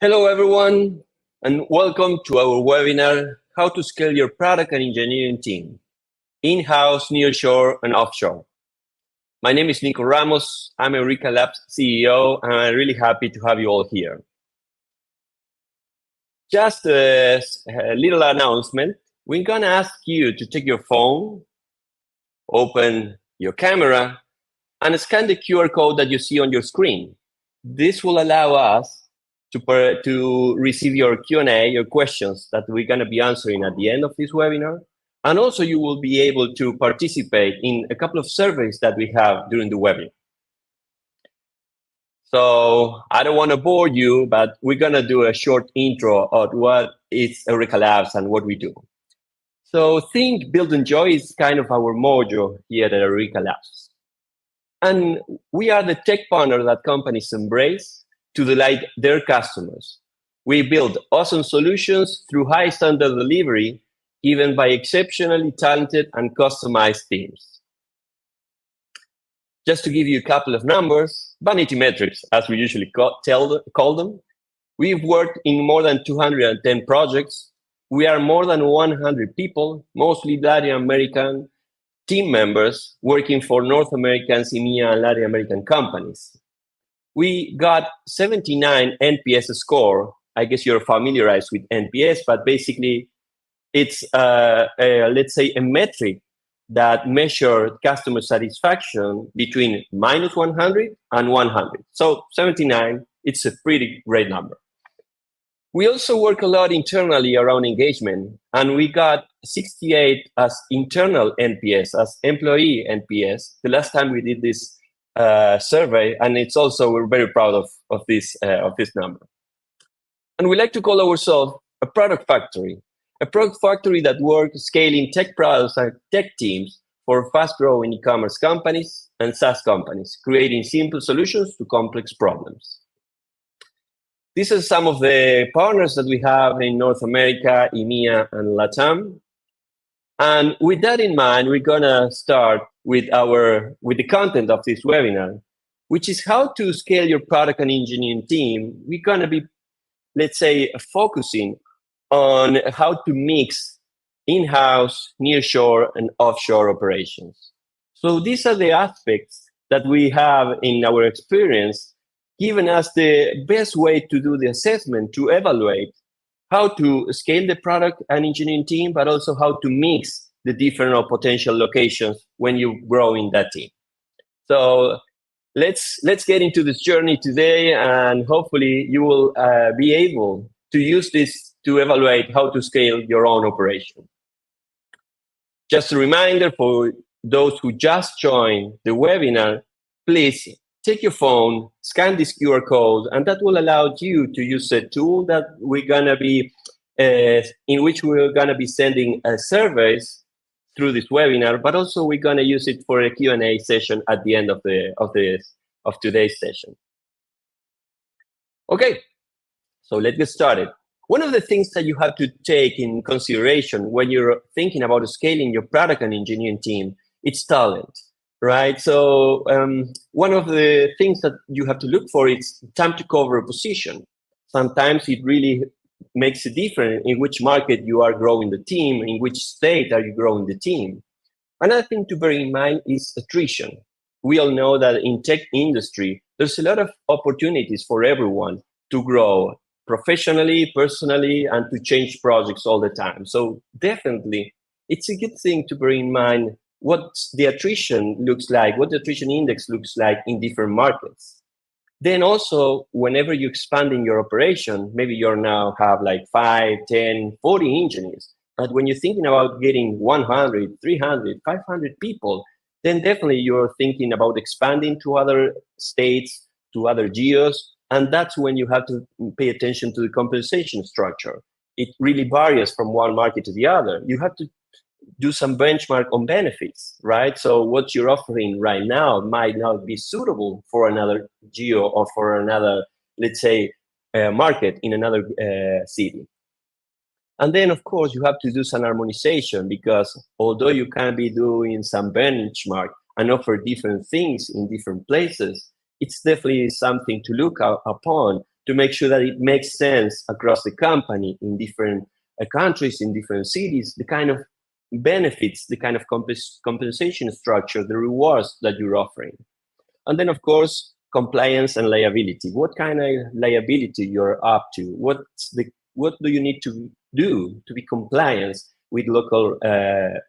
Hello, everyone, and welcome to our webinar, How to Scale Your Product and Engineering Team, in-house, nearshore, and offshore. My name is Nico Ramos. I'm Eureka Labs CEO, and I'm really happy to have you all here. Just a little announcement. We're going to ask you to take your phone, open your camera, and scan the QR code that you see on your screen. This will allow us to receive your Q&A, your questions that we're going to be answering at the end of this webinar. And also you will be able to participate in a couple of surveys that we have during the webinar. So I don't want to bore you, but we're going to do a short intro of what is Eureka Labs and what we do. So think, build, enjoy is kind of our motto here at Eureka Labs. And we are the tech partner that companies embrace to delight their customers. We build awesome solutions through high standard delivery, given by exceptionally talented and customized teams. Just to give you a couple of numbers, vanity metrics, as we usually call them, we've worked in more than 210 projects. We are more than 100 people, mostly Latin American team members working for North American, EMEA, and Latin American companies. We got 79 NPS score. I guess you're familiarized with NPS, but basically it's, let's say, a metric that measures customer satisfaction between minus 100 and 100. So 79, it's a pretty great number. We also work a lot internally around engagement, and we got 68 as internal NPS, as employee NPS, the last time we did this survey, and it's also, we're very proud of this number. And we like to call ourselves a product factory that works scaling tech products and tech teams for fast-growing e-commerce companies and SaaS companies, creating simple solutions to complex problems. These are some of the partners that we have in North America, EMEA, and LATAM. And with that in mind, we're gonna start with the content of this webinar, which is how to scale your product and engineering team. We're gonna be, let's say, focusing on how to mix in-house, nearshore, and offshore operations. So these are the aspects that we have in our experience, giving us the best way to do the assessment, to evaluate how to scale the product and engineering team, but also how to mix the different or potential locations when you grow in that team. So let's get into this journey today, and hopefully you will be able to use this to evaluate how to scale your own operation. Just a reminder for those who just joined the webinar, please take your phone, scan this QR code, and that will allow you to use a tool that we're gonna be, in which we're gonna be sending surveys through this webinar, but also we're gonna use it for a Q&A session at the end of today's session. Okay, so let's get started. One of the things that you have to take in consideration when you're thinking about scaling your product and engineering team, it's talent. Right, so one of the things that you have to look for is time to cover a position. Sometimes it really makes a difference in which market you are growing the team, in which state are you growing the team. Another thing to bear in mind is attrition. We all know that in tech industry, there's a lot of opportunities for everyone to grow professionally, personally, and to change projects all the time. So definitely, it's a good thing to bear in mind what the attrition looks like, what the attrition index looks like in different markets. Then also, whenever you expand in your operation, maybe you now have like 5, 10, 40 engineers. But when you're thinking about getting 100, 300, 500 people, then definitely you're thinking about expanding to other states, to other geos. And that's when you have to pay attention to the compensation structure. It really varies from one market to the other. You have to do some benchmark on benefits, right? So what you're offering right now might not be suitable for another geo or for another, let's say, market in another city. And then, of course, you have to do some harmonization, because although you can be doing some benchmark and offer different things in different places, it's definitely something to look upon to make sure that it makes sense across the company in different countries, in different cities, the kind of benefits, the kind of compensation structure, the rewards that you're offering. And then, of course, compliance and liability. What kind of liability you're up to? What do you need to do to be compliant with local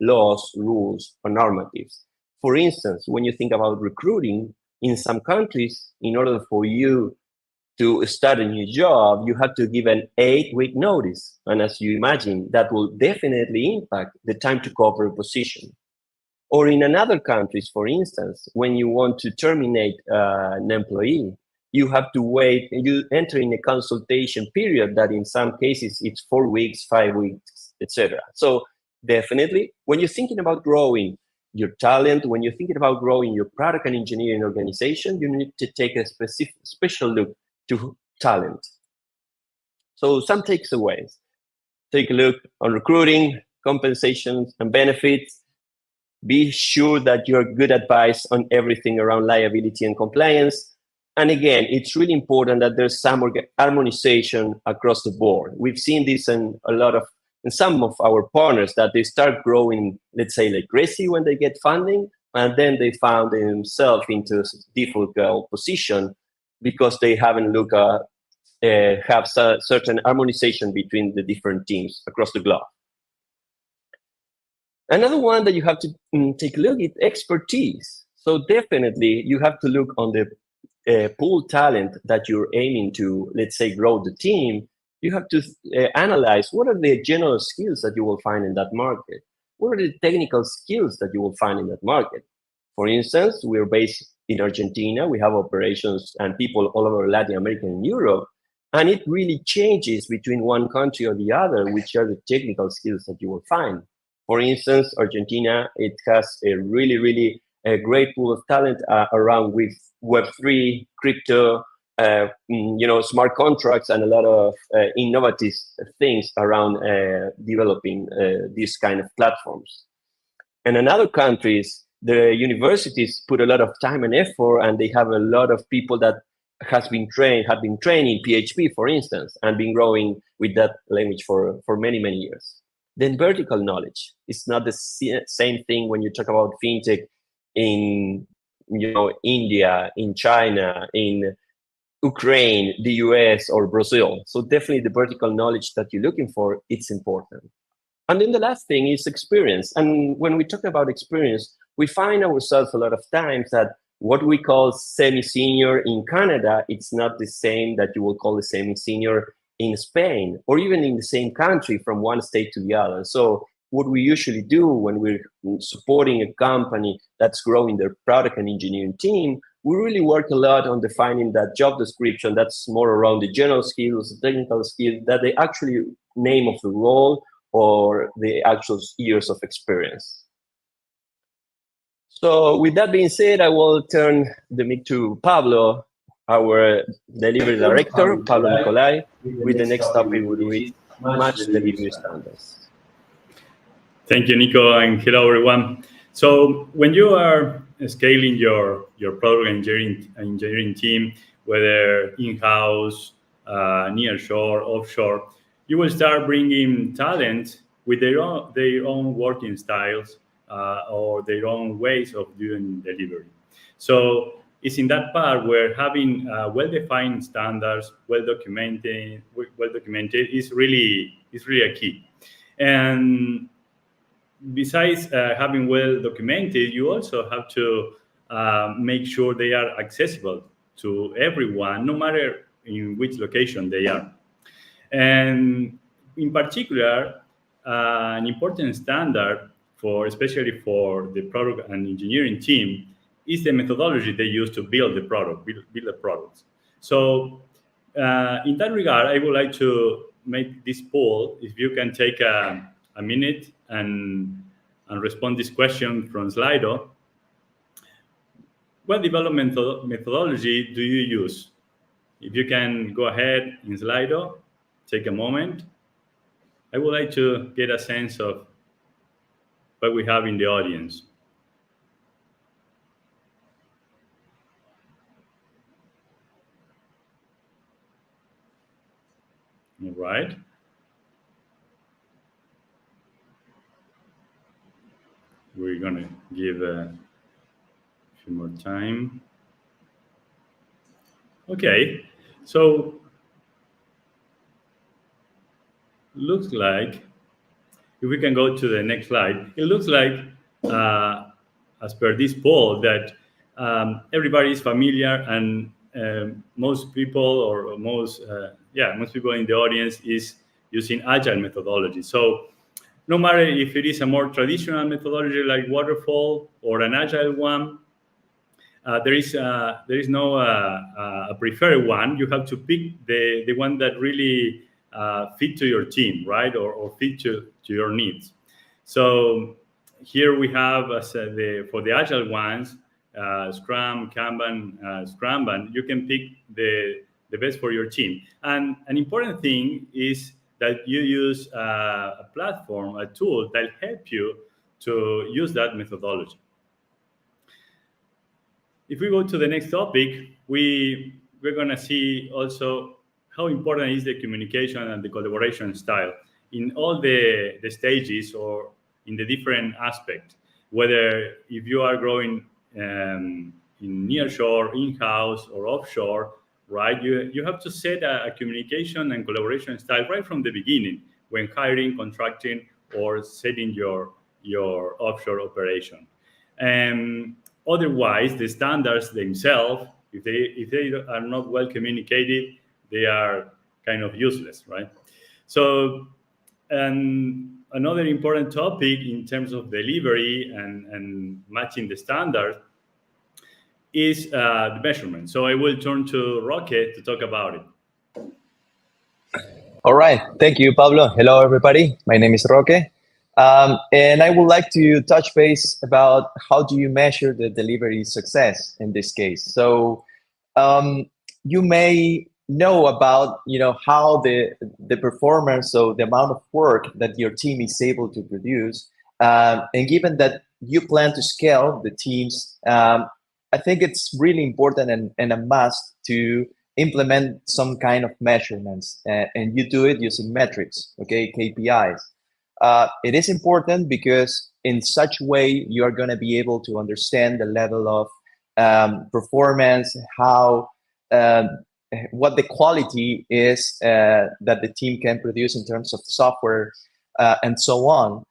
laws, rules, or normatives? For instance, when you think about recruiting, in some countries, in order for you to start a new job, you have to give an 8-week notice. And as you imagine, that will definitely impact the time to cover a position. Or in another countries, for instance, when you want to terminate an employee, you have to wait, you enter in a consultation period that in some cases it's 4 weeks, 5 weeks, etc. So definitely, when you're thinking about growing your talent, when you're thinking about growing your product and engineering organization, you need to take a special look to talent. So some takeaways. Take a look on recruiting, compensations, and benefits. Be sure that you're good advice on everything around liability and compliance. And again, it's really important that there's some harmonization across the board. We've seen this in some of our partners, that they start growing, let's say, like crazy when they get funding, and then they found themselves into a difficult position because they haven't have certain harmonization between the different teams across the globe. Another one that you have to take a look at expertise. So definitely you have to look on the pool talent that you're aiming to, let's say, grow the team. You have to analyze what are the general skills that you will find in that market. What are the technical skills that you will find in that market? For instance, we're based in Argentina. We have operations and people all over Latin America and Europe. And it really changes between one country or the other, which are the technical skills that you will find. For instance, Argentina, it has a really great pool of talent around with Web3, crypto, smart contracts, and a lot of innovative things around developing these kind of platforms. And in other countries, the universities put a lot of time and effort, and they have a lot of people that have been trained in PHP, for instance, and been growing with that language for many years. Then vertical knowledge. It's not the same thing when you talk about fintech in India, in China, in Ukraine, the US, or Brazil. So definitely the vertical knowledge that you're looking for, it's important. And then the last thing is experience. And when we talk about experience, we find ourselves a lot of times that what we call semi-senior in Canada, it's not the same that you will call the semi-senior in Spain, or even in the same country from one state to the other. So what we usually do when we're supporting a company that's growing their product and engineering team, we really work a lot on defining that job description that's more around the general skills, the technical skills, that the actually name of the role or the actual years of experience. So with that being said, I will turn the mic to Pablo, our delivery director, Pablo Nicolai, with the next topic, with match delivery standards. Thank you, Nico, and hello, everyone. So when you are scaling your product engineering team, whether in-house, nearshore, offshore, you will start bringing talent with their own working styles or their own ways of doing delivery. So it's in that part where having well-defined standards, well documented is really a key. And besides having well documented, you also have to make sure they are accessible to everyone, no matter in which location they are. And in particular, an important standard especially for the product and engineering team is the methodology they use to build the products. So in that regard, I would like to make this poll. If you can take a minute and respond this question from Slido. What development methodology do you use? If you can go ahead in Slido, take a moment. I would like to get a sense of what we have in the audience. All right. We're gonna give a few more time. Okay, so looks like if we can go to the next slide, it looks like, as per this poll, that everybody is familiar, and most people, or most people in the audience is using agile methodology. So no matter if it is a more traditional methodology like waterfall or an agile one, there is no a preferred one. You have to pick the one that really fit to your team, right, or fit to your needs. So here we have for the agile ones, Scrum, Kanban, Scrumban. You can pick the best for your team. And an important thing is that you use a platform, a tool that help you to use that methodology. If we go to the next topic, we're going to see also how important is the communication and the collaboration style in all the stages or in the different aspects. Whether if you are growing in nearshore, in-house, or offshore, right? You have to set a communication and collaboration style right from the beginning when hiring, contracting, or setting your offshore operation. And otherwise, the standards themselves, if they are not well communicated, they are kind of useless, right? So, and another important topic in terms of delivery and matching the standard is the measurement. So I will turn to Roque to talk about it. All right. Thank you, Pablo. Hello, everybody. My name is Roque. And I would like to touch base about how do you measure the delivery success in this case. So you may know about how the performance, so the amount of work that your team is able to produce, and given that you plan to scale the teams, I think it's really important and a must to implement some kind of measurements, and you do it using metrics, okay, KPIs. It is important because in such way you are going to be able to understand the level of performance, how what the quality is that the team can produce in terms of software, and so on.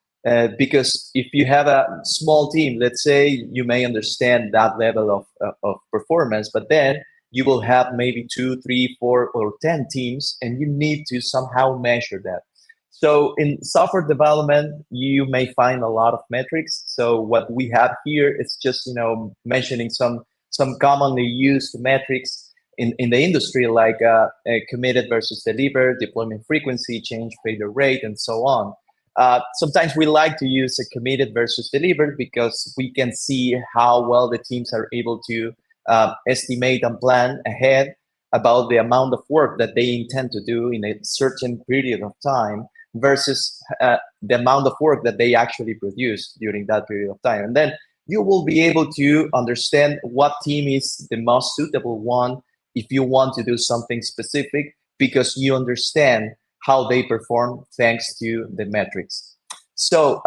Because if you have a small team, let's say, you may understand that level of performance, but then you will have maybe 2, 3, 4, or 10 teams, and you need to somehow measure that. So in software development, you may find a lot of metrics. So what we have here is just mentioning some commonly used metrics in the industry, like committed versus delivered, deployment frequency, change failure rate, and so on. Sometimes we like to use a committed versus delivered because we can see how well the teams are able to estimate and plan ahead about the amount of work that they intend to do in a certain period of time versus the amount of work that they actually produce during that period of time. And then you will be able to understand what team is the most suitable one if you want to do something specific, because you understand how they perform thanks to the metrics. So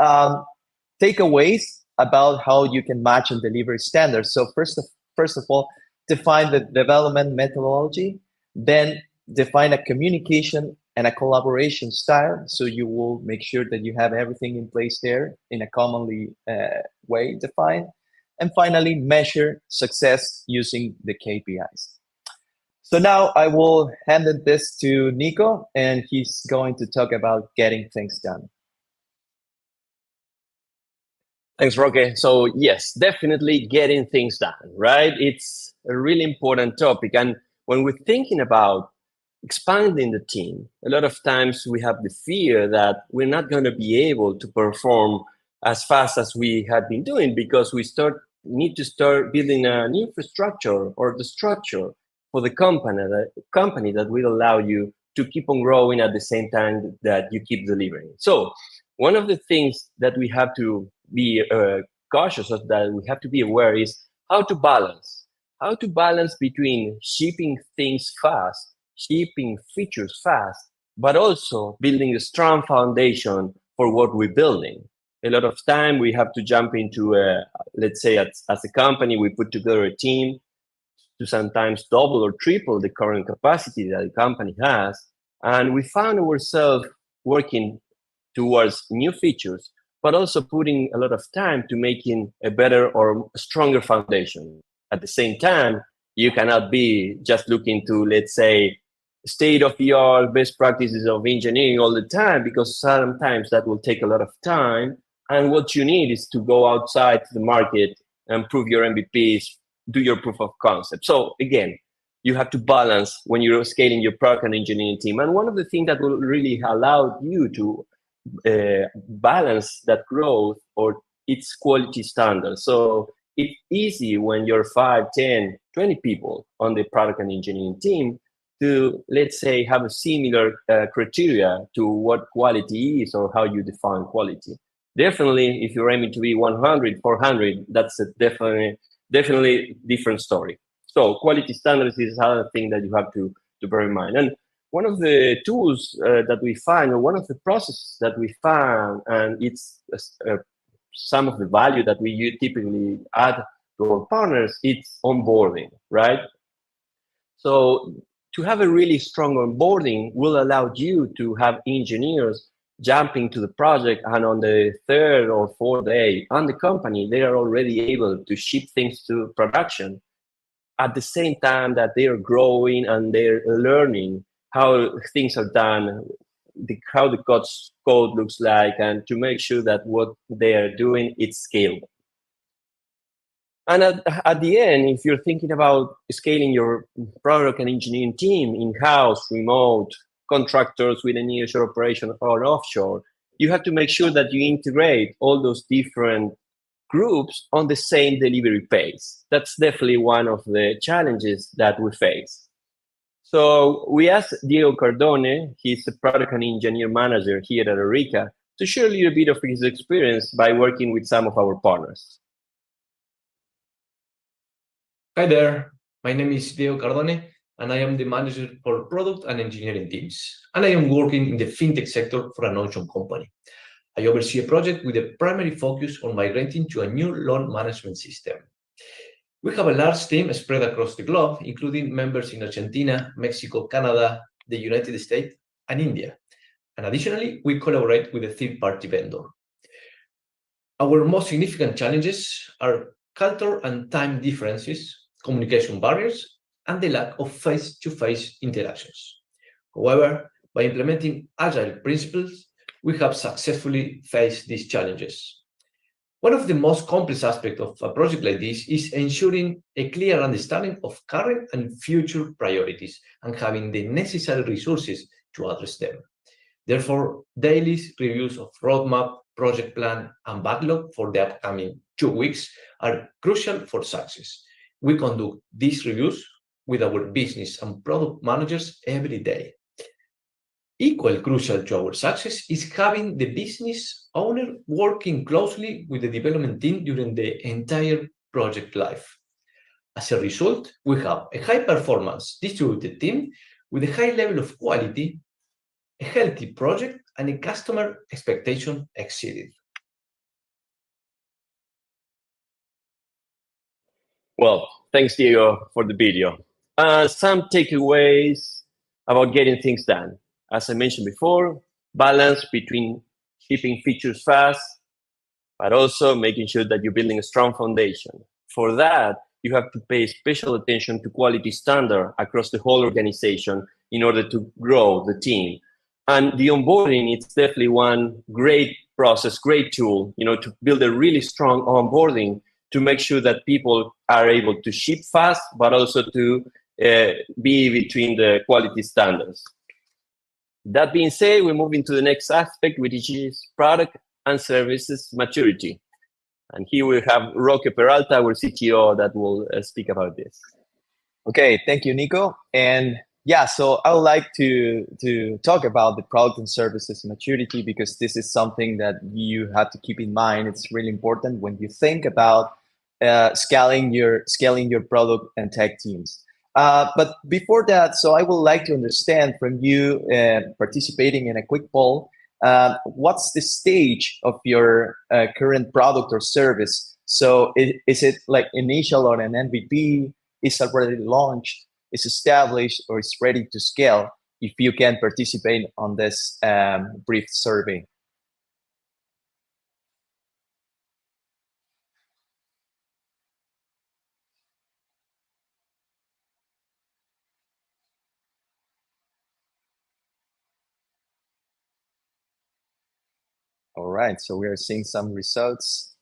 takeaways about how you can match and deliver standards. So first of all, define the development methodology, then define a communication and a collaboration style. So you will make sure that you have everything in place there in a commonly way defined. And finally, measure success using the KPIs. So now I will hand this to Nico, and he's going to talk about getting things done. Thanks, Roque. So yes, definitely getting things done, right? It's a really important topic. And when we're thinking about expanding the team, a lot of times we have the fear that we're not going to be able to perform as fast as we had been doing, because we need to start building a new infrastructure or the structure for the company that will allow you to keep on growing at the same time that you keep delivering. So one of the things that we have to be cautious of, that we have to be aware, is how to balance between shipping things fast, shipping features fast, but also building a strong foundation for what we're building. A lot of time we have to jump into, let's say, as a company, we put together a team to sometimes double or triple the current capacity that the company has. And we found ourselves working towards new features, but also putting a lot of time to making a better or stronger foundation. At the same time, you cannot be just looking to, let's say, state of the art best practices of engineering all the time, because sometimes that will take a lot of time. And what you need is to go outside to the market and prove your MVPs, do your proof of concept. So again, you have to balance when you're scaling your product and engineering team. And one of the things that will really allow you to balance that growth or its quality standards. So it's easy when you're 5, 10, 20 people on the product and engineering team to, let's say, have a similar criteria to what quality is or how you define quality. Definitely, if you're aiming to be 100, 400, that's a definitely different story. So quality standards is another thing that you have to bear in mind. And one of the tools that we find, or one of the processes that we found, and it's some of the value that we typically add to our partners, it's onboarding, right? So to have a really strong onboarding will allow you to have engineers jumping to the project, and on the third or fourth day on the company, they are already able to ship things to production at the same time that they are growing and they're learning how things are done, how the code looks like, and to make sure that what they are doing is scalable. And at the end, if you're thinking about scaling your product and engineering team in-house, remote, contractors with a nearshore operation or offshore, you have to make sure that you integrate all those different groups on the same delivery pace. That's definitely one of the challenges that we face. So we asked Diego Cardone, he's the product and engineer manager here at Eureka, to share a little bit of his experience by working with some of our partners. Hi there, my name is Diego Cardone, and I am the manager for product and engineering teams. And I am working in the fintech sector for an ocean company. I oversee a project with a primary focus on migrating to a new loan management system. We have a large team spread across the globe, including members in Argentina, Mexico, Canada, the United States, and India. And additionally, we collaborate with a third-party vendor. Our most significant challenges are culture and time differences, communication barriers, and the lack of face-to-face interactions. However, by implementing agile principles, we have successfully faced these challenges. One of the most complex aspects of a project like this is ensuring a clear understanding of current and future priorities and having the necessary resources to address them. Therefore, daily reviews of roadmap, project plan, and backlog for the upcoming 2 weeks are crucial for success. We conduct these reviews with our business and product managers every day. Equal crucial to our success is having the business owner working closely with the development team during the entire project life. As a result, we have a high-performance distributed team with a high level of quality, a healthy project, and a customer expectation exceeded. Well, thanks, Diego, for the video. Some takeaways about getting things done. As I mentioned before, balance between shipping features fast, but also making sure that you're building a strong foundation. For that, you have to pay special attention to quality standard across the whole organization in order to grow the team. And the onboarding, it's definitely one great process, great tool, to build a really strong onboarding to make sure that people are able to ship fast, but also to be between the quality standards. That being said, we move into the next aspect, which is product and services maturity. And here we have Roque Peralta, our CTO, that will speak about this. Okay, thank you, Nico. And yeah, so I would like to talk about the product and services maturity, because this is something that you have to keep in mind. It's really important when you think about scaling your product and tech teams. But before that, so I would like to understand from you, participating in a quick poll, what's the stage of your current product or service? So is it like initial or an MVP? Is already launched, is established, or is ready to scale? If you can participate on this brief survey. All right, so we are seeing some results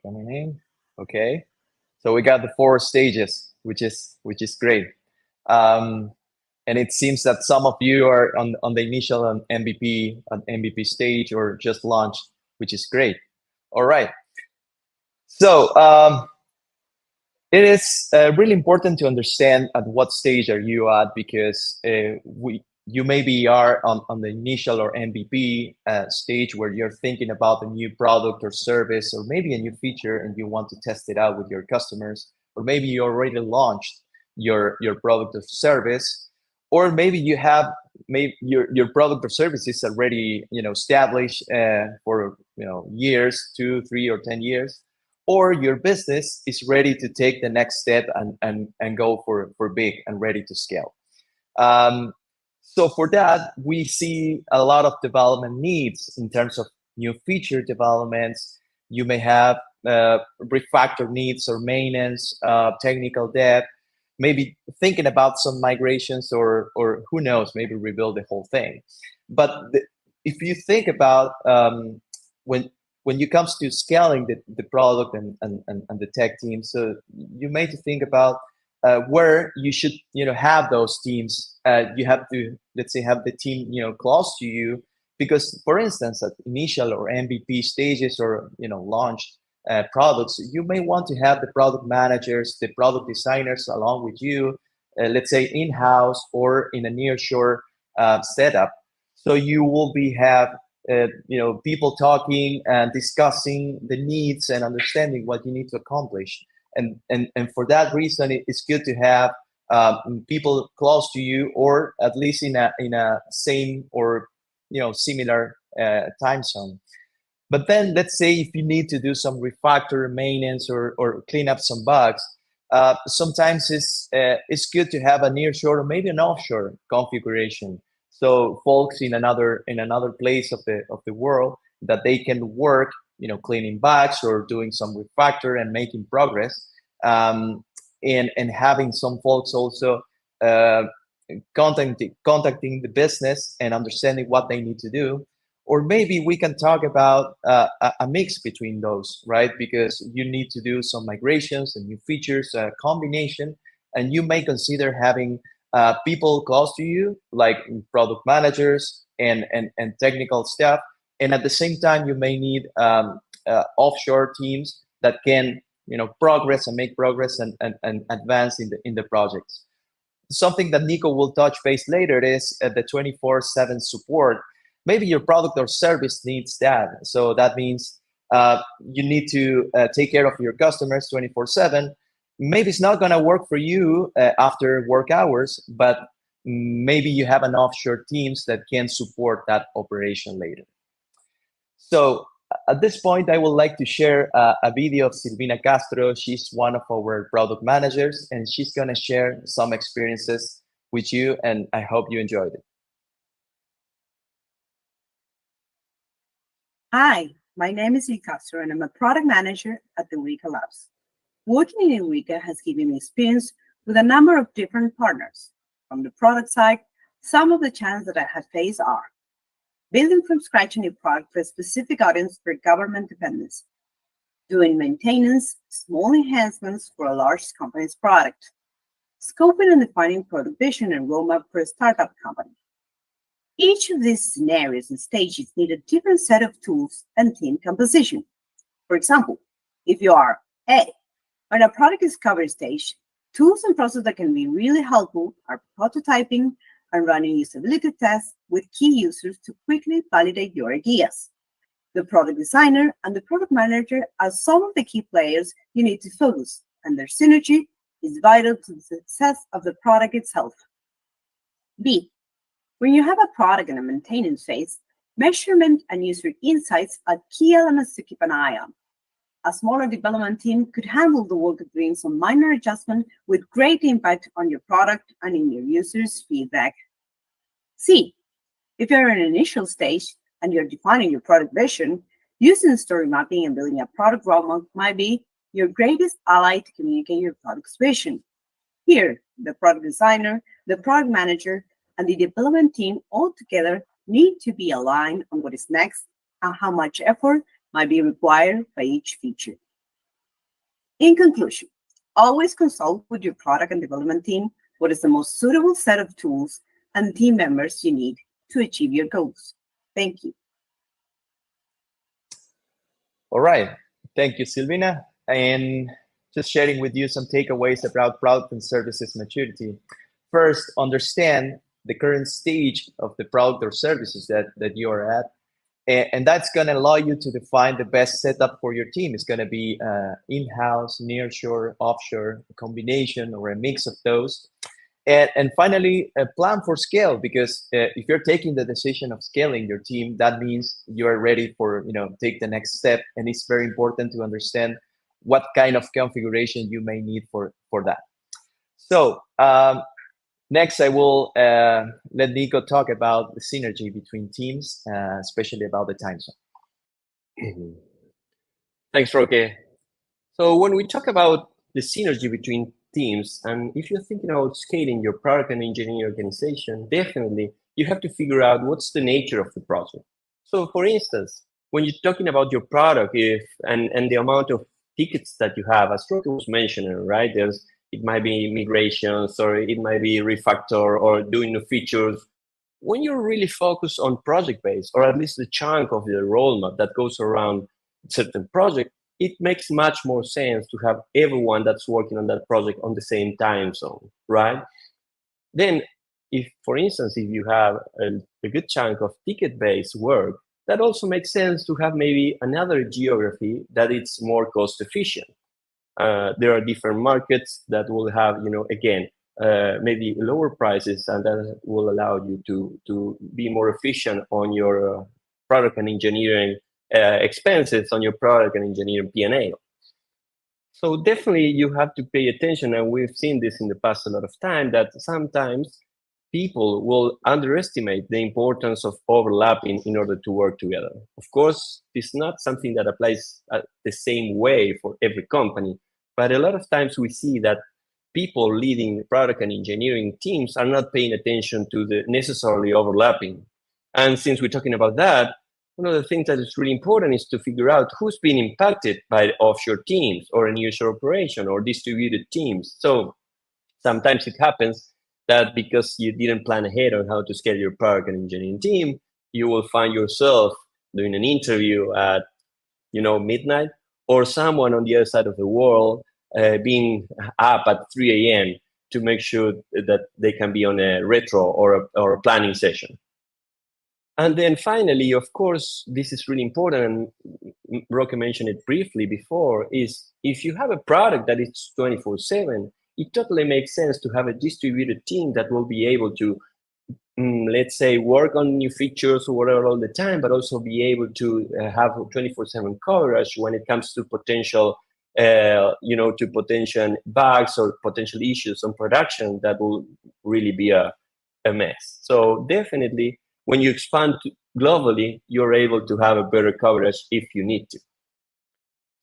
coming in. Okay, so we got the 4 stages, which is great. And it seems that some of you are on the initial MVP stage or just launched, which is great. All right, so it is really important to understand at what stage are you at, because you maybe are on the initial or MVP stage where you're thinking about a new product or service, or maybe a new feature, and you want to test it out with your customers, or maybe you already launched your product or service, or maybe you have maybe your product or service is already established for years, 2, 3, or 10 years, or your business is ready to take the next step and go for big and ready to scale. So for that, we see a lot of development needs in terms of new feature developments. You may have refactor needs or maintenance, technical debt, maybe thinking about some migrations, or who knows, maybe rebuild the whole thing. But if you think about when it comes to scaling the product and the tech team, so you may to think about where you should have those teams. You have to, let's say, have the team close to you, because for instance, at initial or MVP stages, or launched products, you may want to have the product managers, the product designers along with you, let's say in-house or in a nearshore setup. So you will have people talking and discussing the needs and understanding what you need to accomplish. And for that reason, it's good to have people close to you, or at least in a same or similar time zone. But then let's say if you need to do some refactor maintenance, or clean up some bugs, sometimes it's good to have a nearshore or maybe an offshore configuration. So folks in another place of the world, that they can work, cleaning bugs or doing some refactor and making progress, and having some folks also contacting the business and understanding what they need to do. Or maybe we can talk about a mix between those, right? Because you need to do some migrations and new features, combination, and you may consider having people close to you, like product managers and technical staff. And at the same time, you may need offshore teams that can progress and make progress and advance in the projects. Something that Nico will touch base later is the 24/7 support. Maybe your product or service needs that. So that means you need to take care of your customers 24/7. Maybe it's not going to work for you after work hours, but maybe you have an offshore teams that can support that operation later. So at this point, I would like to share a video of Silvina Castro. She's one of our product managers, and she's going to share some experiences with you, and I hope you enjoyed it. Hi, my name is Silvina Castro, and I'm a product manager at the Eureka Labs. Working in Eureka has given me experience with a number of different partners. From the product side, some of the challenges that I have faced are building from scratch a new product for a specific audience for government dependency, doing maintenance, small enhancements for a large company's product, scoping and defining product vision and roadmap for a startup company. Each of these scenarios and stages need a different set of tools and team composition. For example, if you are A, on a product discovery stage, tools and processes that can be really helpful are prototyping and running usability tests with key users to quickly validate your ideas. The product designer and the product manager are some of the key players you need to focus, and their synergy is vital to the success of the product itself. B. When you have a product in a maintenance phase, measurement and user insights are key elements to keep an eye on. A smaller development team could handle the work of doing some minor adjustment with great impact on your product and in your users' feedback. C. If you're in an initial stage and you're defining your product vision, using story mapping and building a product roadmap might be your greatest ally to communicate your product's vision. Here, the product designer, the product manager, and the development team all together need to be aligned on what is next and how much effort might be required by each feature. In conclusion, always consult with your product and development team what is the most suitable set of tools and team members you need to achieve your goals. Thank you. All right. Thank you, Silvina. And just sharing with you some takeaways about product and services maturity. First, understand the current stage of the product or services that you are at. And that's going to allow you to define the best setup for your team. It's going to be in-house, nearshore, offshore, a combination or a mix of those. And finally, a plan for scale, because if you're taking the decision of scaling your team, that means you're ready for, take the next step. And it's very important to understand what kind of configuration you may need for that. So next, I will let Nico talk about the synergy between teams, especially about the time zone. Thanks, Roque. So when we talk about the synergy between teams, and if you're thinking about scaling your product and engineering organization, definitely you have to figure out what's the nature of the project. So for instance, when you're talking about your product and the amount of tickets that you have, as Roque was mentioning, right? It might be migrations, or it might be refactor, or doing new features. When you're really focused on project-based, or at least the chunk of the roadmap that goes around a certain project, it makes much more sense to have everyone that's working on that project on the same time zone, right? Then, if, for instance, if you have a good chunk of ticket-based work, that also makes sense to have maybe another geography that it's more cost efficient. There are different markets that will have, again, maybe lower prices, and that will allow you to be more efficient on your product and engineering expenses, on your product and engineering P&L. So definitely you have to pay attention, and we've seen this in the past a lot of time, that sometimes people will underestimate the importance of overlapping in order to work together. Of course, it's not something that applies the same way for every company, but a lot of times we see that people leading product and engineering teams are not paying attention to the necessarily overlapping. And since we're talking about that, one of the things that is really important is to figure out who's been impacted by the offshore teams or a nearshore operation or distributed teams. So sometimes it happens that because you didn't plan ahead on how to scale your product and engineering team, you will find yourself doing an interview at, midnight, or someone on the other side of the world being up at 3 a.m. to make sure that they can be on a retro or a planning session. And then finally, of course, this is really important, and Roque mentioned it briefly before, is if you have a product that is 24/7, it totally makes sense to have a distributed team that will be able to, let's say, work on new features or whatever all the time, but also be able to have 24/7 coverage when it comes to potential, to potential bugs or potential issues on production that will really be a mess. So definitely, when you expand globally, you're able to have a better coverage if you need to.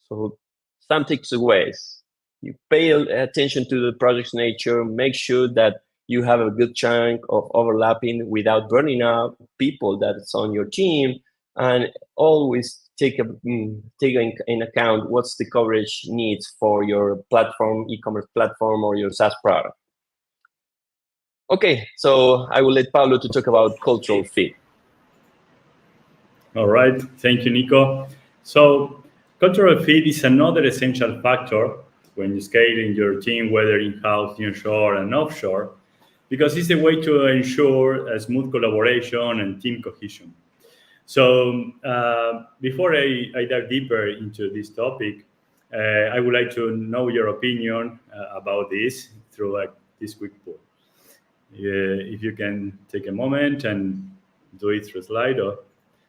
So some takeaways. You pay attention to the project's nature, make sure that you have a good chunk of overlapping without burning out people that's on your team, and always take in account what's the coverage needs for your platform, e-commerce platform, or your SaaS product. Okay, so I will let Pablo to talk about cultural fit. All right, thank you, Nico. So cultural fit is another essential factor when you scale in your team, whether in-house, nearshore, and offshore, because it's a way to ensure a smooth collaboration and team cohesion. So before I dive deeper into this topic, I would like to know your opinion about this through this quick poll. If you can take a moment and do it through Slido.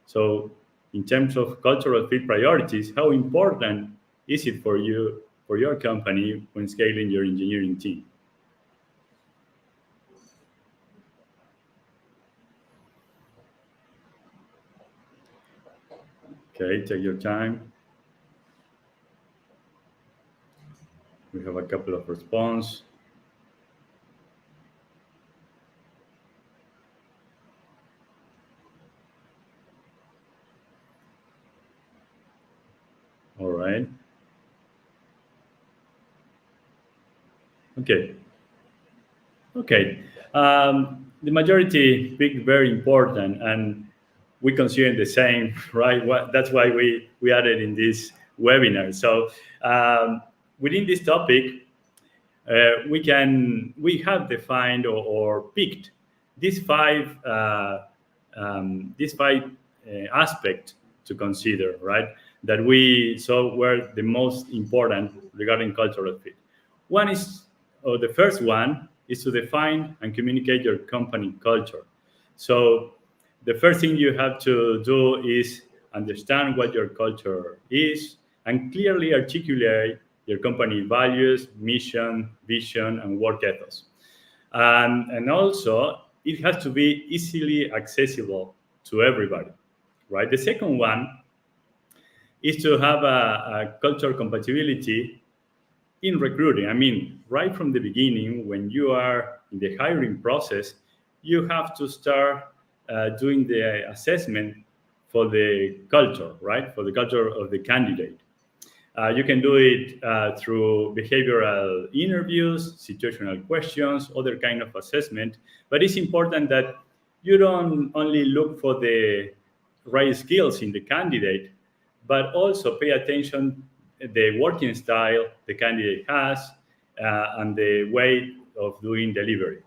So in terms of cultural fit priorities, how important is it for you, for your company, when scaling your engineering team? Okay, take your time. We have a couple of responses. All right. Okay. Okay. The majority picked very important, and we consider the same, right? That's why we added in this webinar. So within this topic, we have defined or picked these five aspects to consider, right? That we saw were the most important regarding cultural fit. One is, or the first one, is to define and communicate your company culture. So the first thing you have to do is understand what your culture is and clearly articulate your company values, mission, vision, and work ethos. And also, it has to be easily accessible to everybody, right? The second one is to have a culture compatibility in recruiting. I mean, right from the beginning, when you are in the hiring process, you have to start doing the assessment for the culture, right? For the culture of the candidate. You can do it through behavioral interviews, situational questions, other kind of assessment. But it's important that you don't only look for the right skills in the candidate, but also pay attention the working style the candidate has and the way of doing delivery.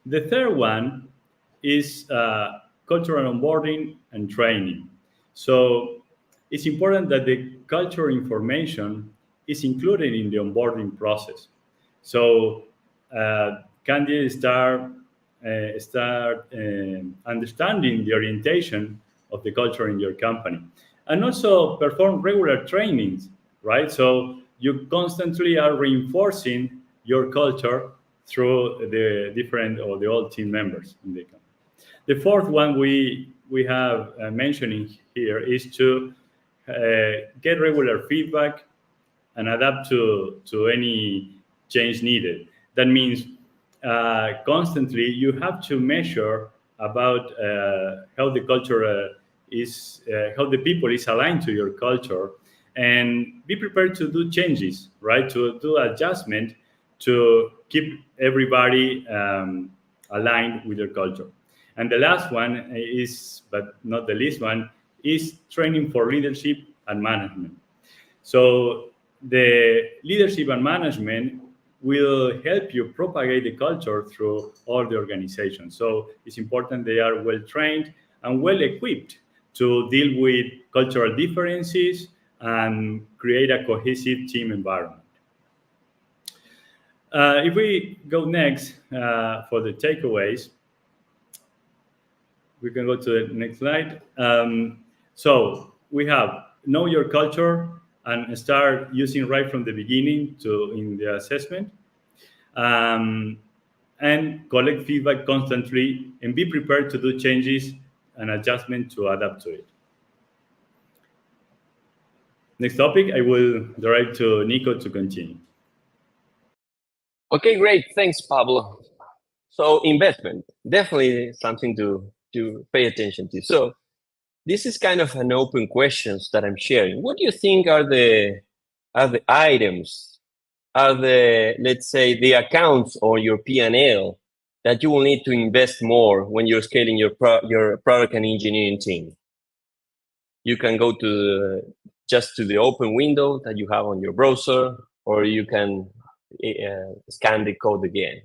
The third one is cultural onboarding and training. So it's important that the cultural information is included in the onboarding process. So candidates start understanding the orientation of the culture in your company, and also perform regular trainings, right? So you constantly are reinforcing your culture through the different or the old team members in the company. The fourth one we have mentioning here is to get regular feedback and adapt to any change needed. That means constantly you have to measure about how the culture how the people is aligned to your culture, and be prepared to do changes, right? To do adjustment to keep everybody aligned with your culture. And the last one is, but not the least one, is training for leadership and management. So the leadership and management will help you propagate the culture through all the organization. So it's important they are well trained and well equipped to deal with cultural differences and create a cohesive team environment. If we go next for the takeaways, we can go to the next slide. So we have know your culture and start using right from the beginning in the assessment, and collect feedback constantly and be prepared to do changes and adjustment to adapt to it. Next topic, I will direct to Nico to continue. Okay, great. Thanks, Pablo. So investment, definitely something to pay attention to. So this is kind of an open questions that I'm sharing. What do you think are the items, are the, let's say, the accounts or your P&L that you will need to invest more when you're scaling your product and engineering team? You can go to just to the open window that you have on your browser, or you can scan the code again.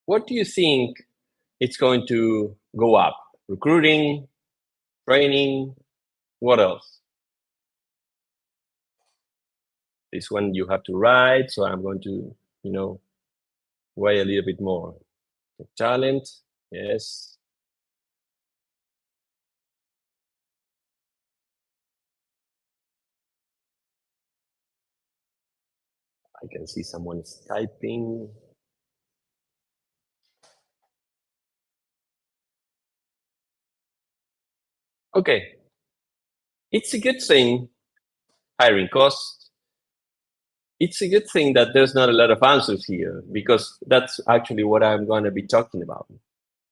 What do you think it's going to go up? Recruiting, training, what else? This one you have to write, so I'm going to, wait a little bit more. Talent, yes. I can see someone is typing. Okay. It's a good thing, hiring costs. It's a good thing that there's not a lot of answers here, because that's actually what I'm going to be talking about.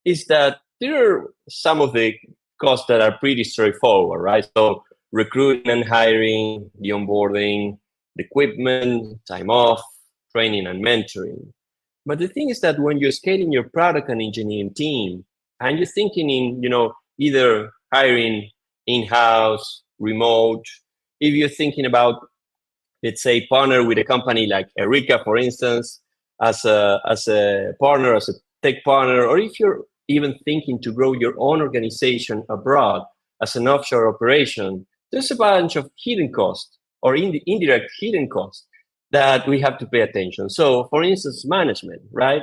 Is that there are some of the costs that are pretty straightforward, right? So recruiting and hiring, the onboarding, the equipment, time off, training and mentoring. But the thing is that when you're scaling your product and engineering team, and you're thinking in, either hiring in-house, remote, if you're thinking about, let's say, partner with a company like Erika, for instance, as a partner, as a tech partner, or if you're even thinking to grow your own organization abroad as an offshore operation, there's a bunch of hidden costs or indirect hidden costs that we have to pay attention. So, for instance, management, right?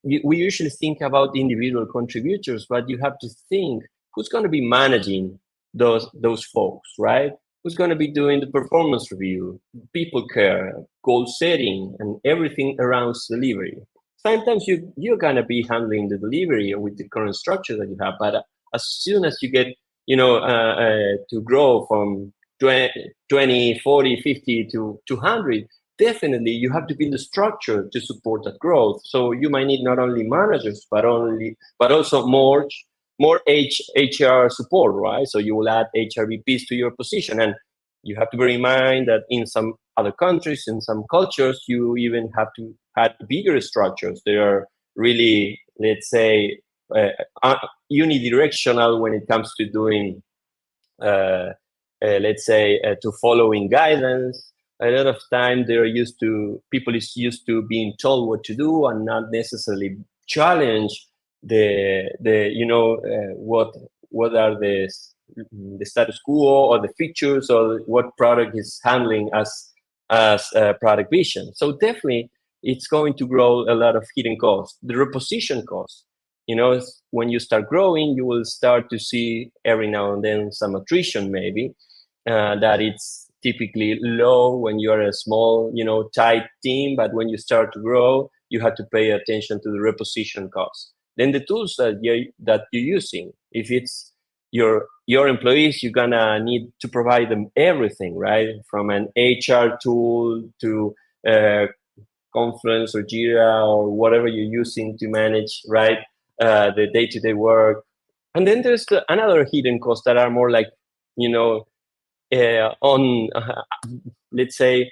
We usually think about individual contributors, but you have to think who's going to be managing those folks, right? Who's going to be doing the performance review, people care, goal setting, and everything around delivery. Sometimes you're going to be handling the delivery with the current structure that you have, but as soon as you get, to grow from 20, 40, 50 to 200, definitely you have to build a structure to support that growth. So you might need not only managers, but also more HR support, right? So you will add HRBPs to your position. And you have to bear in mind that in some other countries, in some cultures, you even have to have bigger structures. They are really, let's say, unidirectional when it comes to doing, to following guidance. A lot of time people is used to being told what to do and not necessarily challenge what are the status quo or the features or what product is handling as product vision. So definitely it's going to grow a lot of hidden costs. The reposition costs, when you start growing, you will start to see every now and then some attrition, maybe that it's typically low when you're a small, tight team. But when you start to grow, you have to pay attention to the reposition costs. Then the tools that you're using, if it's your employees, you're gonna need to provide them everything, right? From an HR tool to Confluence or Jira or whatever you're using to manage, right, the day-to-day work. And then there's another hidden costs that are more like, on, let's say,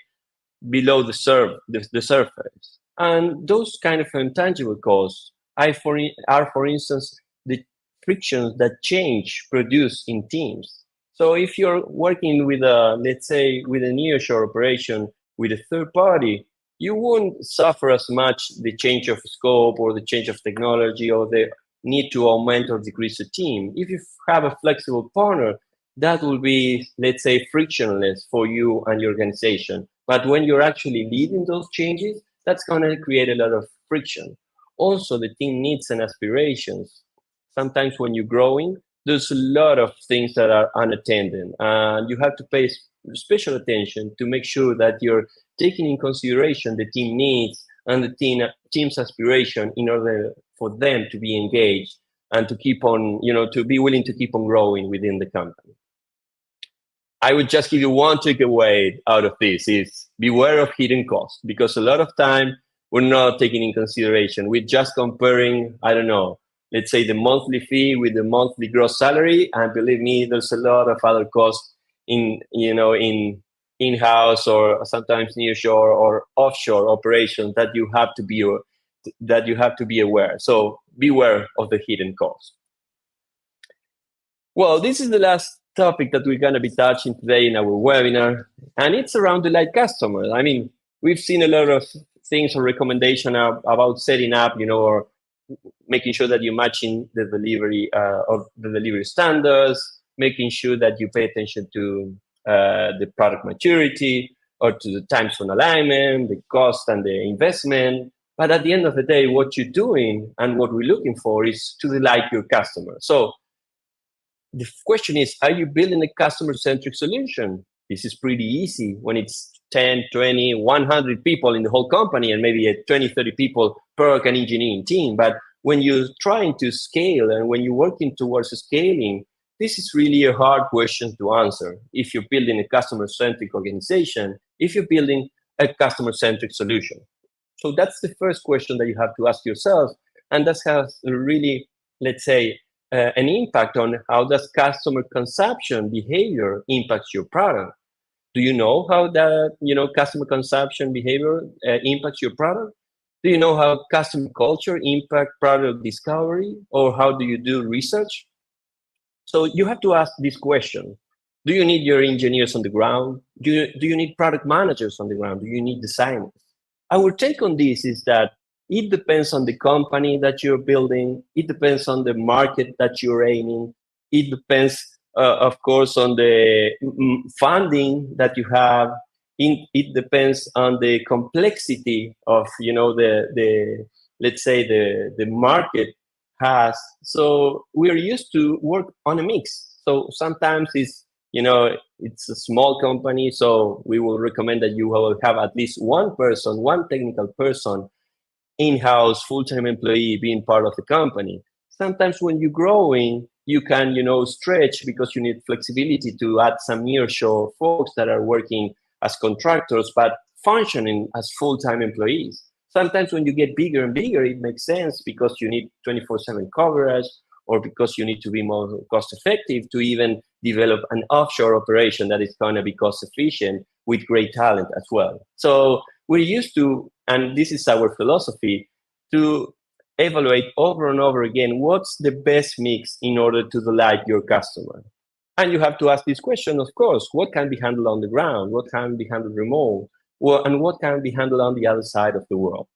below the surface. And those kind of intangible costs are, for instance, the frictions that change produce in teams. So if you're working with let's say, with a nearshore operation with a third party, you won't suffer as much the change of scope or the change of technology or the need to augment or decrease the team. If you have a flexible partner, that will be, let's say, frictionless for you and your organization. But when you're actually leading those changes, that's going to create a lot of friction. Also, the team needs and aspirations. Sometimes when you're growing, there's a lot of things that are unattended, and you have to pay special attention to make sure that you're taking in consideration the team needs and the team's aspiration in order for them to be engaged and to keep on, to be willing to keep on growing within the company. I would just give you one takeaway out of this is beware of hidden costs, because a lot of time we're not taking in consideration. We're just comparing, I don't know, let's say the monthly fee with the monthly gross salary. And believe me, there's a lot of other costs in-house or sometimes nearshore or offshore operations that you have to be aware. So beware of the hidden costs. Well, this is the last topic that we're going to be touching today in our webinar, and it's around the light customer. I mean, we've seen a lot of things or recommendation about setting up, or making sure that you're matching the delivery of the delivery standards, making sure that you pay attention to the product maturity or to the time zone alignment, the cost and the investment. But at the end of the day, what you're doing and what we're looking for is to delight your customer. So the question is, are you building a customer-centric solution? This is pretty easy when it's 10, 20, 100 people in the whole company and maybe 20, 30 people per an engineering team. But when you're trying to scale and when you're working towards scaling, this is really a hard question to answer. If you're building a customer-centric organization, if you're building a customer-centric solution. So that's the first question that you have to ask yourself. And that has really, let's say, an impact on how does customer consumption behavior impacts your product. Do you know how that customer consumption behavior impacts your product? Do you know how customer culture impact product discovery, or how do you do research? So you have to ask this question. Do you need your engineers on the ground? Do you need product managers on the ground? Do you need designers? Our take on this is that it depends on the company that you're building. It depends on the market that you're aiming. It depends, of course, on the funding that you have. It depends on the complexity of, let's say the market has. So we're used to work on a mix. So sometimes it's a small company, so we will recommend that you will have at least one technical person, in-house full-time employee being part of the company. Sometimes when you're growing, you can, stretch because you need flexibility to add some nearshore folks that are working as contractors, but functioning as full-time employees. Sometimes when you get bigger and bigger, it makes sense because you need 24/7 coverage, or because you need to be more cost effective to even develop an offshore operation that is going to be cost efficient with great talent as well. So we're used to, and this is our philosophy, to evaluate over and over again, what's the best mix in order to delight your customer? And you have to ask this question, of course, what can be handled on the ground? What can be handled remote? And what can be handled on the other side of the world?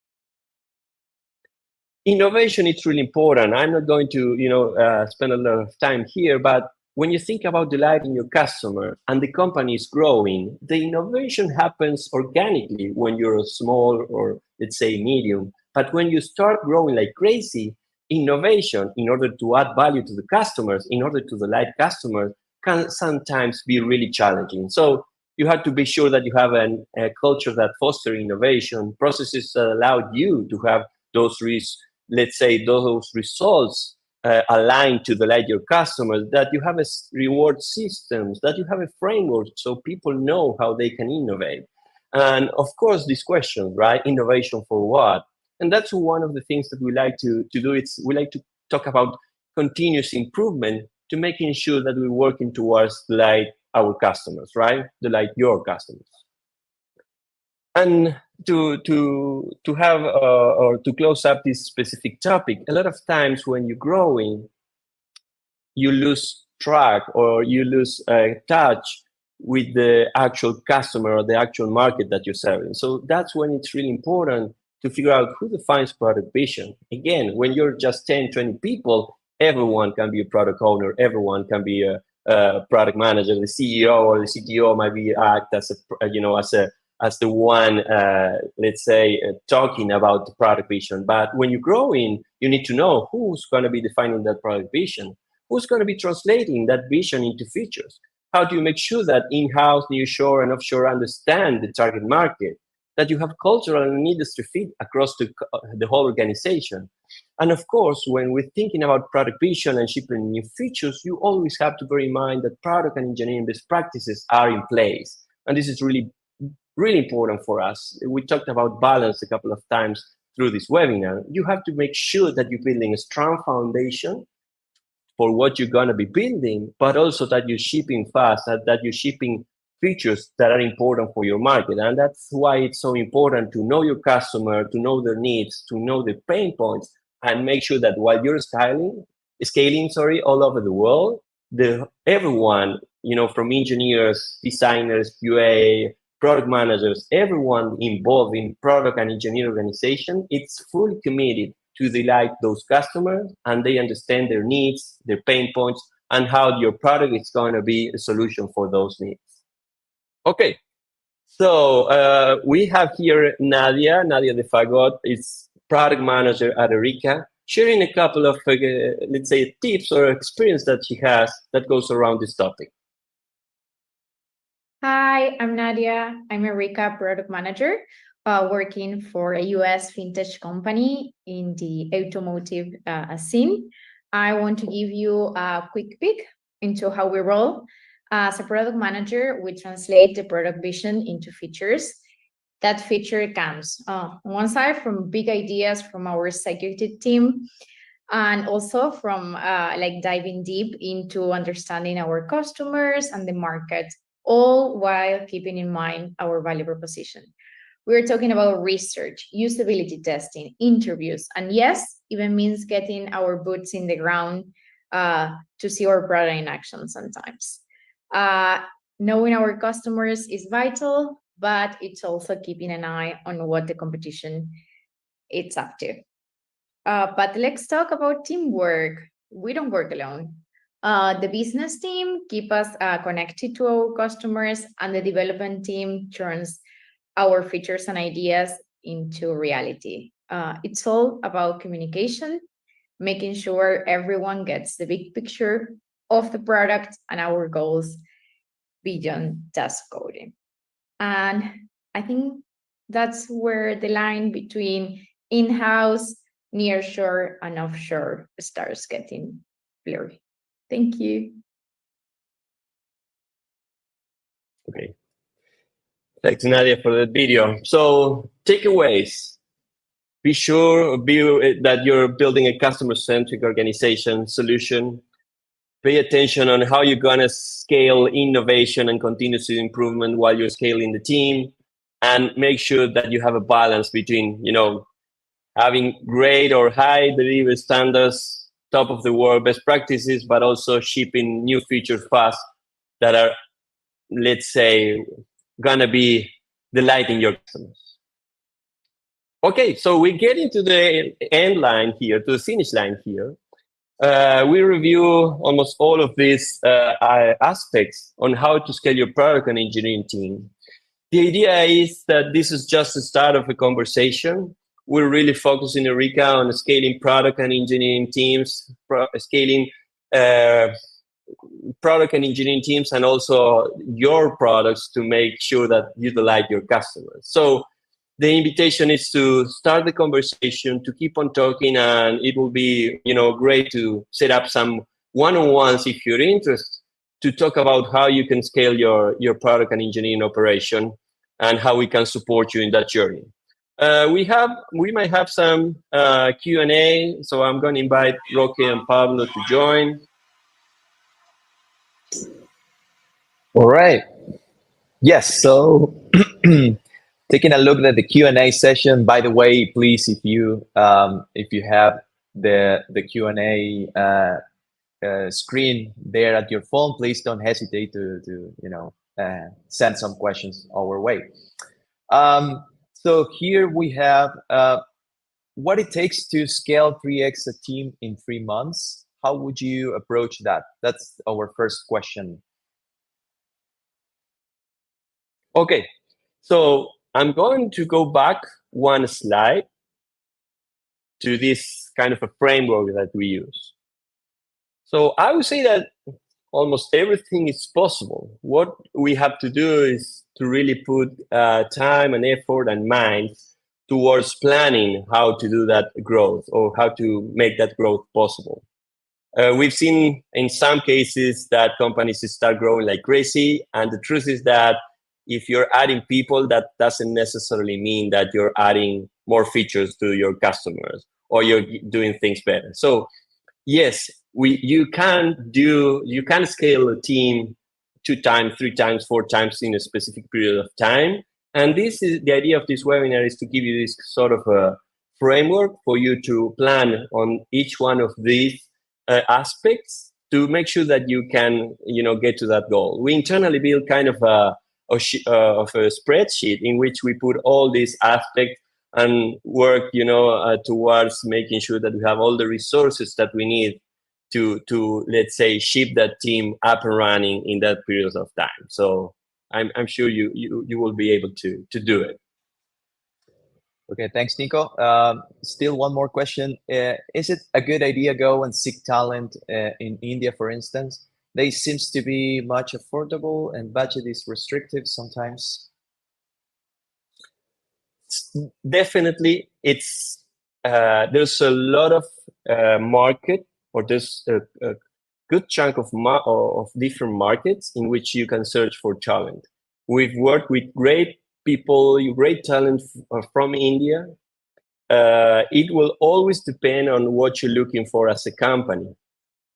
Innovation is really important. I'm not going to spend a lot of time here, but when you think about delighting your customer and the company is growing, the innovation happens organically when you're small or, let's say, medium. But when you start growing like crazy, innovation, in order to add value to the customers, in order to delight customers, can sometimes be really challenging. So you have to be sure that you have a culture that fosters innovation, processes that allow you to have those results aligned to delight your customers, that you have a reward systems, that you have a framework so people know how they can innovate. And of course, this question, right? Innovation for what? And that's one of the things that we like to do. We like to talk about continuous improvement to making sure that we're working towards delight our customers, right? Delight your customers. And to have or to close up this specific topic, a lot of times when you're growing, you lose track or you lose touch with the actual customer or the actual market that you're serving. So that's when it's really important to figure out who defines product vision. Again, when you're just 10, 20 people, everyone can be a product owner, everyone can be a product manager. The CEO or the CTO might be act as the one, let's say, talking about the product vision. But when you're growing, you need to know who's going to be defining that product vision, who's going to be translating that vision into features. How do you make sure that in-house, nearshore, and offshore understand the target market, that you have cultural and industry fit across the whole organization? And of course, when we're thinking about product vision and shipping new features, you always have to bear in mind that product and engineering best practices are in place. And this is really important for us. We talked about balance a couple of times through this webinar. You have to make sure that you're building a strong foundation for what you're going to be building, but also that you're shipping fast, that you're shipping features that are important for your market. And that's why it's so important to know your customer, to know their needs, to know the pain points, and make sure that while you're scaling all over the world, everyone, from engineers, designers, QA, product managers, everyone involved in product and engineering organization, it's fully committed to delight those customers, and they understand their needs, their pain points, and how your product is going to be a solution for those needs. Okay, so we have here Nadia de Fagot is product manager at Eureka, sharing a couple of, let's say, tips or experience that she has that goes around this topic. Hi, I'm Nadia. I'm a Eureka product manager working for a US fintech company in the automotive scene. I want to give you a quick peek into how we roll. As a product manager, we translate the product vision into features. That feature comes on one side from big ideas from our executive team, and also from like diving deep into understanding our customers and the market, all while keeping in mind our value proposition. We're talking about research, usability testing, interviews, and yes, even means getting our boots in the ground to see our product in action sometimes. Knowing our customers is vital, but it's also keeping an eye on what the competition is up to. But let's talk about teamwork. We don't work alone. The business team keep us connected to our customers, and the development team turns our features and ideas into reality. It's all about communication, making sure everyone gets the big picture of the product and our goals beyond just coding. And I think that's where the line between in-house, nearshore, and offshore starts getting blurry. Thank you. Okay. Thanks, Nadia, for that video. So, takeaways. Be sure that you're building a customer-centric organization solution. Pay attention on how you're going to scale innovation and continuous improvement while you're scaling the team. And make sure that you have a balance between, having great or high delivery standards, top of the world best practices, but also shipping new features fast that are, let's say, gonna be delighting your customers. Okay, so we get into the end line here, to the finish line here. We review almost all of these aspects on how to scale your product and engineering team. The idea is that this is just the start of a conversation. We're really focusing Eureka on scaling product and engineering teams, scaling product and engineering teams, and also your products to make sure that you delight your customers. So the invitation is to start the conversation, to keep on talking, and it will be, great to set up some one-on-ones if you're interested to talk about how you can scale your product and engineering operation and how we can support you in that journey. We might have some Q&A, so I'm going to invite Roque and Pablo to join. All right. Yes. So taking a look at the Q&A session. By the way, please, if you have the Q&A screen there at your phone, please don't hesitate to send some questions our way. So here we have what it takes to scale 3x a team in 3 months. How would you approach that? That's our first question. Okay, so I'm going to go back one slide to this kind of a framework that we use. So I would say that almost everything is possible. What we have to do is to really put time and effort and mind towards planning how to do that growth or how to make that growth possible. We've seen in some cases that companies start growing like crazy, and the truth is that if you're adding people, that doesn't necessarily mean that you're adding more features to your customers or you're doing things better. So yes, you can scale a team 2 times, 3 times, 4 times in a specific period of time. And this is the idea of this webinar, is to give you this sort of a framework for you to plan on each one of these aspects to make sure that you can, get to that goal. We internally build kind of a spreadsheet in which we put all these aspects and work, towards making sure that we have all the resources that we need to let's say ship that team up and running in that period of time. So I'm sure you will be able to do it. Okay, thanks, Nico. Still one more question. Is it a good idea go and seek talent in India, for instance? They seems to be much affordable and budget is restrictive sometimes. Definitely, it's there's a lot of market, or there's a good chunk of different markets in which you can search for talent. We've worked with great people, great talent from India. It will always depend on what you're looking for as a company,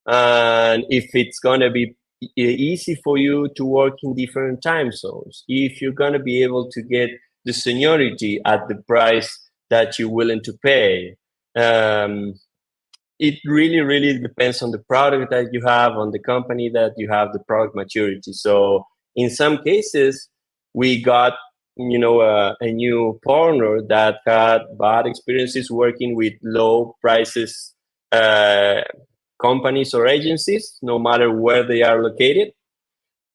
and if it's going to be easy for you to work in different time zones, if you're going to be able to get the seniority at the price that you're willing to pay. It really depends on the product that you have, on the company that you have, the product maturity. So in some cases, we got a new partner that had bad experiences working with low prices companies or agencies, no matter where they are located.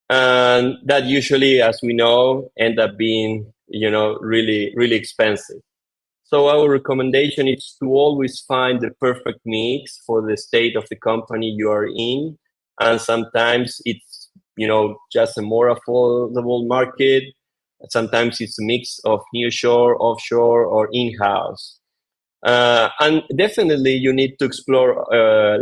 And that usually, as we know, end up being, really expensive. So our recommendation is to always find the perfect mix for the state of the company you are in. And sometimes it's, just a more affordable market. Sometimes it's a mix of nearshore, offshore, or in-house. And definitely you need to explore,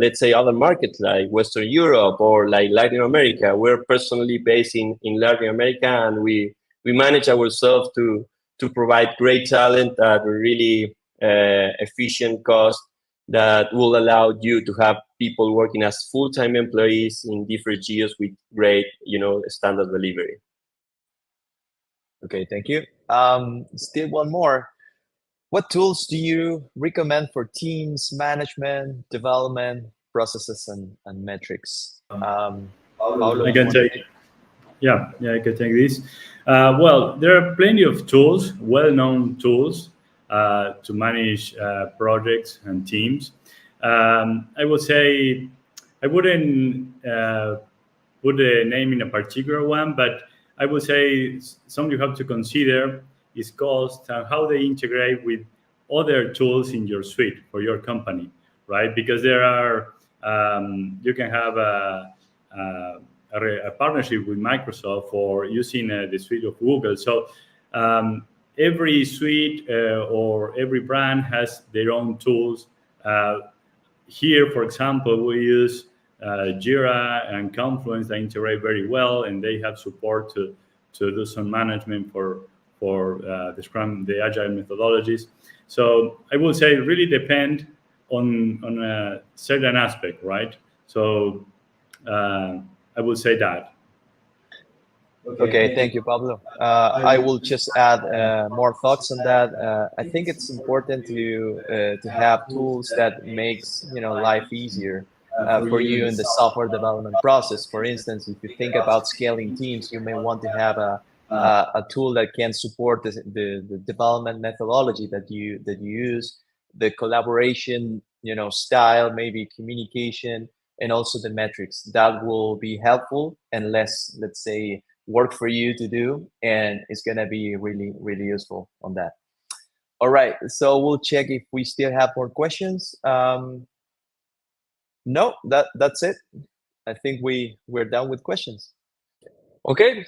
let's say, other markets like Western Europe or like Latin America. We're personally based in Latin America, and we manage ourselves to provide great talent at a really efficient cost that will allow you to have people working as full-time employees in different geos with great, standard delivery. Okay, thank you. Still one more. What tools do you recommend for teams, management, development, processes, and metrics? Paulo, I can take. Yeah, I can take this. Well, there are plenty of tools, well-known tools, to manage projects and teams. I would say I wouldn't put a name in a particular one, but I would say some you have to consider is cost and how they integrate with other tools in your suite for your company, right? Because there are you can have a partnership with Microsoft for using the suite of Google. So every suite or every brand has their own tools. Here, for example, we use Jira and Confluence that integrate very well, and they have support to do some management for the Scrum, the Agile methodologies. So I would say it really depend on a certain aspect, right? So I would say that. Okay, thank you, Pablo. I will just add more thoughts on that. I think it's important to have tools that makes life easier for you in the software development process. For instance, if you think about scaling teams, you may want to have a tool that can support the development methodology that you use, the collaboration style, maybe communication, and also the metrics. That will be helpful and less, let's say, work for you to do, and it's going to be really useful on that. All right, so we'll check if we still have more questions. No, that's it. I think we're done with questions. Okay,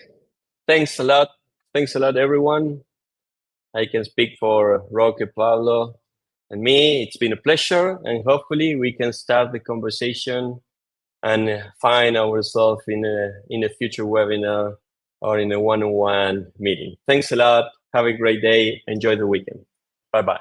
thanks a lot everyone. I can speak for Roque, Pablo, and me. It's been a pleasure, and hopefully we can start the conversation and find ourselves in a future webinar or in a one-on-one meeting. Thanks a lot. Have a great day. Enjoy the weekend. Bye-bye.